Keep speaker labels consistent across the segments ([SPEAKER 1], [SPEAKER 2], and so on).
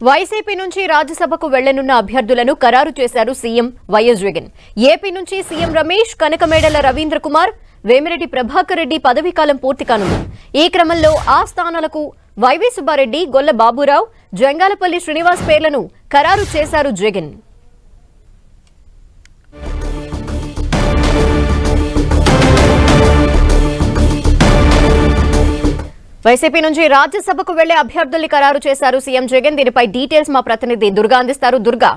[SPEAKER 1] YCP నుంచి రాజ్యసభకు వెళ్లనున్న అభ్యర్థులను ఖరారు చేశారు సీఎం వైఎస్ జగన్. ఏపీ నుంచి సీఎం రమేష్, కనకమేడల రవీంద్ర కుమార్, వేమిరెడ్డి ప్రభాకర్ రెడ్డి పదవీకాలం పూర్తి కానుంది. ఈ క్రమంలో ఆ స్థానాలకు వైవీ సుబ్బారెడ్డి, గొల్ల బాబురావు, జంగాలపల్లి శ్రీనివాస్ పేర్లను ఖరారు చేశారు జగన్. వైసీపీ నుంచి రాజ్యసభకు వెళ్లే అభ్యర్థుల్ని ఖరారు చేశారు సీఎం జగన్. దీనిపై డీటెయిల్స్ మా ప్రతినిధి దుర్గా అందిస్తారు. దుర్గా,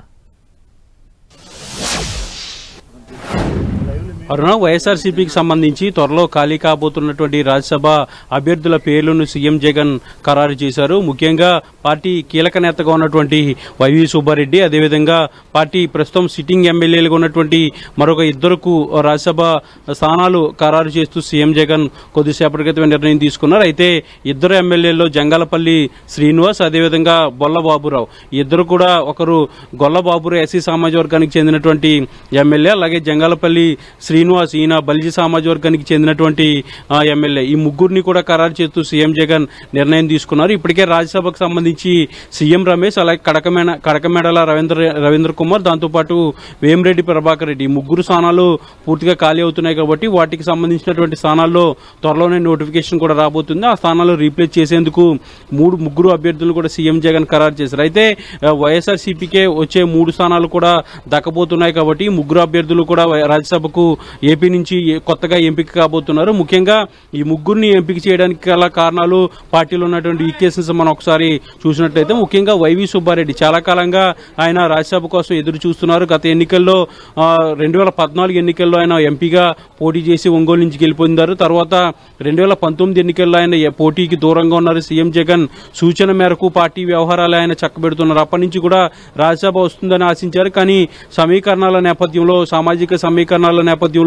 [SPEAKER 2] అరుణ, వైఎస్ఆర్సీపీకి సంబంధించి త్వరలో ఖాళీ కాబోతున్నటువంటి రాజ్యసభ అభ్యర్థుల పేర్లను సీఎం జగన్ ఖరారు చేశారు. ముఖ్యంగా పార్టీ కీలక నేతగా ఉన్నటువంటి వైవీ సుబ్బారెడ్డి, అదేవిధంగా పార్టీ ప్రస్తుతం సిట్టింగ్ ఎమ్మెల్యేలుగా ఉన్నటువంటి మరొక ఇద్దరుకు రాజ్యసభ స్థానాలు ఖరారు చేస్తూ సీఎం జగన్ కొద్దిసేపటి క్రితమే నిర్ణయం తీసుకున్నారు. అయితే ఇద్దరు ఎమ్మెల్యేల్లో జంగాలపల్లి శ్రీనివాస్, అదేవిధంగా బొల్ల బాబురావు, ఇద్దరు కూడా ఒకరు గొల్ల బాబురావు ఎస్సీ సామాజిక వర్గానికి చెందినటువంటి ఎమ్మెల్యే, అలాగే జంగాలపల్లి శ్రీనివాస్ ఈయన బలిజీ సామాజిక వర్గానికి చెందినటువంటి ఎమ్మెల్యే. ఈ ముగ్గురిని కూడా ఖరారు చేస్తూ సీఎం జగన్ నిర్ణయం తీసుకున్నారు. ఇప్పటికే రాజ్యసభకు సంబంధించి సీఎం రమేష్, అలాగే కడకమేడల రవీంద్ర కుమార్, దాంతోపాటు వేమిరెడ్డి ప్రభాకర్ రెడ్డి, ఈ ముగ్గురు స్థానాలు పూర్తిగా ఖాళీ అవుతున్నాయి కాబట్టి వాటికి సంబంధించినటువంటి స్థానాల్లో త్వరలోనే నోటిఫికేషన్ కూడా రాబోతుంది. ఆ స్థానాలు రీప్లేస్ చేసేందుకు ముగ్గురు అభ్యర్థులు కూడా సీఎం జగన్ ఖరారు చేశారు. అయితే వైఎస్ఆర్సీపీకే వచ్చే 3 స్థానాలు కూడా దక్కబోతున్నాయి కాబట్టి ముగ్గురు అభ్యర్థులు కూడా రాజ్యసభకు ఏపీ నుంచి కొత్తగా ఎంపిక కాబోతున్నారు. ముఖ్యంగా ఈ ముగ్గురిని ఎంపిక చేయడానికి గల కారణాలు పార్టీలో ఉన్నటువంటి ఈక్వేషన్స్ మనం ఒకసారి చూసినట్లయితే, ముఖ్యంగా వైవీ సుబ్బారెడ్డి చాలా కాలంగా ఆయన రాజ్యసభ కోసం ఎదురు చూస్తున్నారు. గత ఎన్నికల్లో 2014 ఎన్నికల్లో ఆయన ఎంపీగా పోటీ చేసి ఒంగోలు నుంచి గెలుపొందారు. తర్వాత 2019 ఎన్నికల్లో ఆయన పోటీకి దూరంగా ఉన్నారు. సీఎం జగన్ సూచన మేరకు పార్టీ వ్యవహారాలు ఆయన చక్కబెడుతున్నారు. అప్పటి నుంచి కూడా రాజ్యసభ వస్తుందని ఆశించారు. కానీ సమీకరణాల నేపథ్యంలో, సామాజిక సమీకరణాల నేపథ్యంలో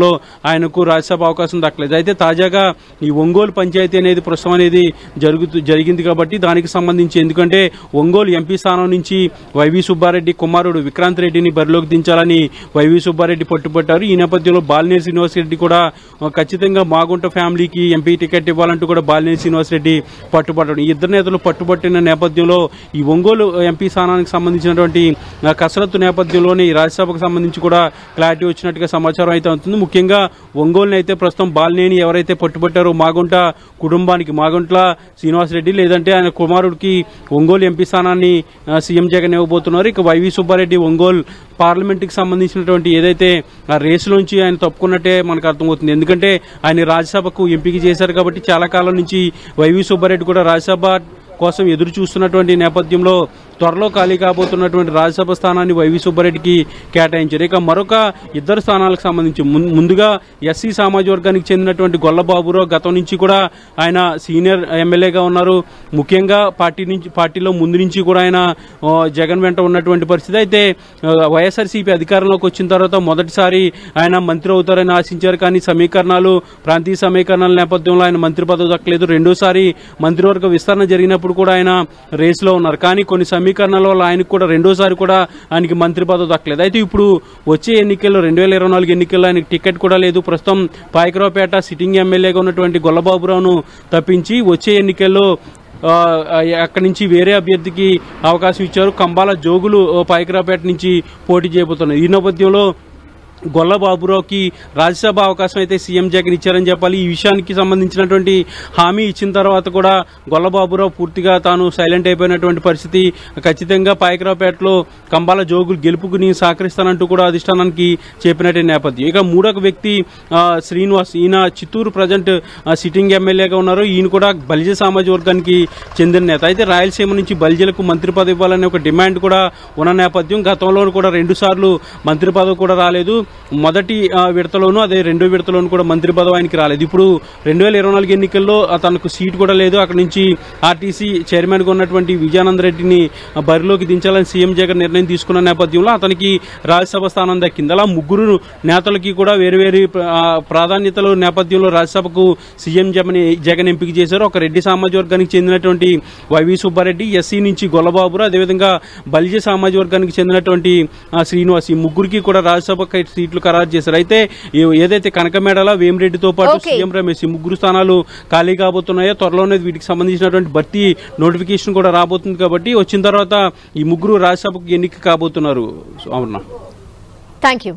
[SPEAKER 2] ఆయనకు రాజ్యసభ అవకాశం దక్కలేదు. అయితే తాజాగా ఈ ఒంగోలు పంచాయతీ అనేది ప్రస్తుతం అనేది జరిగింది కాబట్టి దానికి సంబంధించి, ఎందుకంటే ఒంగోలు ఎంపీ స్థానం నుంచి వైవీ సుబ్బారెడ్డి కుమారుడు విక్రాంత్ రెడ్డిని బరిలోకి దించాలని వైవీ సుబ్బారెడ్డి పట్టుబట్టారు. ఈ నేపథ్యంలో బాలినేని శ్రీనివాసరెడ్డి కూడా ఖచ్చితంగా మాగుంట ఫ్యామిలీకి ఎంపీ టికెట్ ఇవ్వాలంటూ కూడా బాలినేని శ్రీనివాసరెడ్డి పట్టుబట్టాడు. ఈ ఇద్దరు నేతలు పట్టుబట్టిన నేపథ్యంలో ఈ ఒంగోలు ఎంపీ స్థానానికి సంబంధించినటువంటి కసరత్తు నేపథ్యంలోనే ఈ రాజ్యసభకు సంబంధించి కూడా క్లారిటీ వచ్చినట్టుగా సమాచారం అయితే అవుతుంది. ముఖ్యంగా ఒంగోలుని అయితే ప్రస్తుతం బాలినేని ఎవరైతే పట్టుబట్టారో మాగుంట కుటుంబానికి, మాగుంట్ల శ్రీనివాసరెడ్డి లేదంటే ఆయన కుమారుడికి ఒంగోలు ఎంపీ స్థానాన్ని సీఎం జగన్ ఇవ్వబోతున్నారు. ఇక వైవీ సుబ్బారెడ్డి ఒంగోలు పార్లమెంట్కి సంబంధించినటువంటి ఏదైతే ఆ రేసులోంచి ఆయన తప్పుకున్నట్టే మనకు అర్థమవుతుంది. ఎందుకంటే ఆయన రాజ్యసభకు ఎంపిక చేశారు కాబట్టి చాలా కాలం నుంచి వైవీ సుబ్బారెడ్డి కూడా రాజ్యసభ కోసం ఎదురు చూస్తున్నటువంటి నేపథ్యంలో త్వరలో ఖాళీ కాబోతున్నటువంటి రాజ్యసభ స్థానాన్ని వైవీ సుబ్బారెడ్డికి కేటాయించారు. ఇక మరొక ఇద్దరు స్థానాలకు సంబంధించి ముందుగా ఎస్సీ సామాజిక వర్గానికి చెందినటువంటి గొల్ల బాబురావు గతం నుంచి కూడా ఆయన సీనియర్ ఎమ్మెల్యేగా ఉన్నారు. ముఖ్యంగా పార్టీలో ముందు నుంచి కూడా ఆయన జగన్ వెంట ఉన్నటువంటి పరిస్థితి. అయితే వైఎస్ఆర్సీపీ అధికారంలోకి వచ్చిన తర్వాత మొదటిసారి ఆయన మంత్రి అవుతారని ఆశించారు. కానీ ప్రాంతీయ సమీకరణాల నేపథ్యంలో ఆయన మంత్రి పదవి దక్కలేదు. రెండోసారి మంత్రివర్గ విస్తరణ జరిగినప్పుడు కూడా ఆయన రేసులో ఉన్నారు. కానీ కొన్ని సమీకరణాల వల్ల ఆయనకు కూడా రెండోసారి కూడా ఆయనకి మంత్రి పదవి దక్కలేదు. అయితే ఇప్పుడు వచ్చే ఎన్నికల్లో 2024 ఎన్నికల్లో ఆయనకి టికెట్ కూడా లేదు. ప్రస్తుతం పాయకరావుపేట సిట్టింగ్ ఎమ్మెల్యేగా ఉన్నటువంటి గొల్లబాబురావును తప్పించి వచ్చే ఎన్నికల్లో అక్కడి నుంచి వేరే అభ్యర్థికి అవకాశం ఇచ్చారు. కంబాల జోగులు పాయకరావుపేట నుంచి పోటీ చేయబోతున్నారు. ఈ నేపథ్యంలో గొల్ల బాబురావుకి రాజ్యసభ అవకాశం అయితే సీఎం జగన్ ఇచ్చారని చెప్పాలి. ఈ విషయానికి సంబంధించినటువంటి హామీ ఇచ్చిన తర్వాత కూడా గొల్ల బాబురావు పూర్తిగా తాను సైలెంట్ అయిపోయినటువంటి పరిస్థితి. ఖచ్చితంగా పాయకరావుపేటలో కంబాల జోగులు గెలుపుకు నేను సహకరిస్తానంటూ కూడా అధిష్టానానికి చెప్పినట్టు నేపథ్యం. ఇక మూడొక వ్యక్తి శ్రీనివాస్, ఈయన చిత్తూరు ప్రజెంట్ సిట్టింగ్ ఎమ్మెల్యేగా ఉన్నారు. ఈయన కూడా బలిజ సామాజిక వర్గానికి చెందిన నేత. అయితే రాయలసీమ నుంచి బలిజలకు మంత్రి పదవి ఇవ్వాలనే ఒక డిమాండ్ కూడా ఉన్న నేపథ్యం. గతంలో కూడా 2 సార్లు మంత్రి పదవి కూడా రాలేదు. మొదటి విడతలోనూ అదే రెండో విడతలోనూ కూడా మంత్రి పదవి ఆయనకి రాలేదు. ఇప్పుడు 2024 ఎన్నికల్లో తనకు సీట్ కూడా లేదు. అక్కడి నుంచి ఆర్టీసీ చైర్మన్ గా ఉన్నటువంటి విజయానంద రెడ్డిని బరిలోకి దించాలని సీఎం జగన్ నిర్ణయం తీసుకున్న నేపథ్యంలో అతనికి రాజ్యసభ స్థానం దక్కింది. అలా ముగ్గురు నేతలకి కూడా వేరు ప్రాధాన్యతల నేపథ్యంలో రాజ్యసభకు సీఎం జగన్ ఎంపిక చేశారు. ఒక రెడ్డి సామాజిక వర్గానికి చెందినటువంటి వైవీ సుబ్బారెడ్డి, ఎస్సీ నుంచి గొల్లబాబురావు, అదేవిధంగా బలిజ సామాజిక వర్గానికి చెందినటువంటి శ్రీనివాస్, ఈ ముగ్గురికి కూడా రాజ్యసభ సీట్లు ఖరారు చేశారు. అయితే ఏదైతే కనకమేడల, వేమిరెడ్డితో పాటు సీఎం రమేష్ ఈ 3 స్థానాలు ఖాళీ కాబోతున్నాయో త్వరలోనే వీటికి సంబంధించినటువంటి భర్తీ నోటిఫికేషన్ కూడా రాబోతుంది. కాబట్టి వచ్చిన తర్వాత ఈ 3 రాజ్యసభకు ఎన్నిక కాబోతున్నారు. అవునా?
[SPEAKER 1] Thank you.